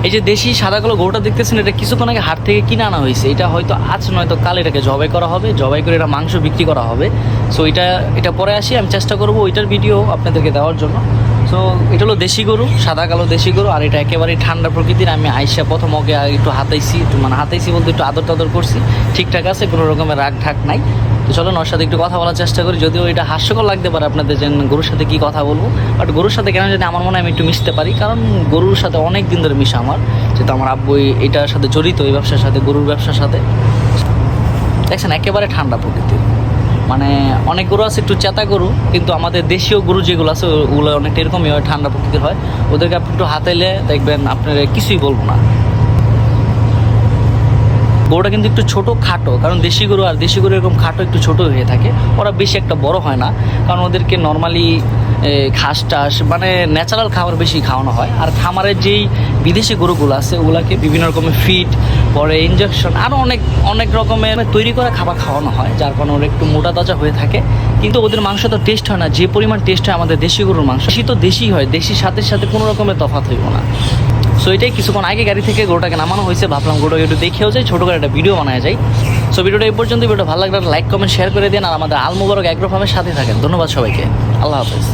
এই যে দেশি সাদা কালো গরুটা দেখতেছেন, এটা কিছুক্ষণ আগে হাট থেকে কিনে আনা হয়েছে। এটা হয়তো আজ নয়তো কাল এটাকে জবাই করা হবে, জবাই করে এটা মাংস বিক্রি করা হবে। সো এটা পরে আসি, আমি চেষ্টা করবো ওইটার ভিডিও আপনাদেরকে দেওয়ার জন্য। সো এটা হলো দেশি গরু, সাদা কালো দেশি গরু, আর এটা একেবারেই ঠান্ডা প্রকৃতির। আমি আইসা প্রথম ওকে একটু হাতাইছি, হাতাইছি বলতে একটু আদর টাদর করছি, ঠিকঠাক আছে, কোনো রকমের রাগ ঢাক নাই। তো চলো ওর সাথে একটু কথা বলার চেষ্টা করি, যদিও এটা হাস্যকর লাগতে পারে আপনাদের যে গরুর সাথে কী কথা বলবো, বাট গরুর সাথে কেন জানি আমার মনে হয় আমি একটু মিশতে পারি, কারণ গরুর সাথে অনেক দিন ধরে মিশা আমার, যেহেতু আমার আব্বু এটার সাথে জড়িত, এই ব্যবসার সাথে, গরুর ব্যবসার সাথে। দেখছেন একেবারে ঠান্ডা প্রকৃতির, মানে অনেক গরু আছে একটু চেতা গরু, কিন্তু আমাদের দেশীয় গরু যেগুলো আছে ওগুলো অনেকটা এরকমই হয়, ঠান্ডা প্রকৃতির হয়। ওদেরকে আপনি একটু হাতাইলে দেখবেন আপনার কিছুই বলবো না। গরুটা কিন্তু একটু ছোটো খাটো, কারণ দেশি গরু আর দেশি গরু এরকম খাটো একটু ছোটো হয়ে থাকে, ওরা বেশি একটা বড় হয় না, কারণ ওদেরকে নর্মালি ঘাস টাস মানে ন্যাচারাল খাবার বেশি খাওয়ানো হয়। আর খামারের যেই বিদেশি গরুগুলো আছে ওগুলাকে বিভিন্ন রকমের ফিড, পরে ইঞ্জেকশন, আরও অনেক রকমের তৈরি করা খাবার খাওয়ানো হয়, যার কারণে ওরা একটু মোটা তাজা হয়ে থাকে। কিন্তু ওদের মাংস তো টেস্ট হয় না যে পরিমাণ টেস্ট হয় আমাদের দেশি গরুর মাংস। বেশি তো দেশি হয়, দেশির সাথে সাথে কোনো রকমের তফাৎ হইব না। সো এটাই কিছুক্ষণ আগে গাড়ি থেকে গরুটাকে নামানো হয়েছে, ভাবলাম গরুটাকে একটু দেখেও যাই, ছোটো করে একটা ভিডিও বানায় যায়। সো ভিডিওটা এই পর্যন্ত। ভিডিওটা ভালো লাগলে লাইক কমেন্ট শেয়ার করে দিন, আর আমাদের আল মুবারক অ্যাগ্রো ফার্মের সাথে থাকেন। ধন্যবাদ সবাইকে, আল্লাহ হাফেজ।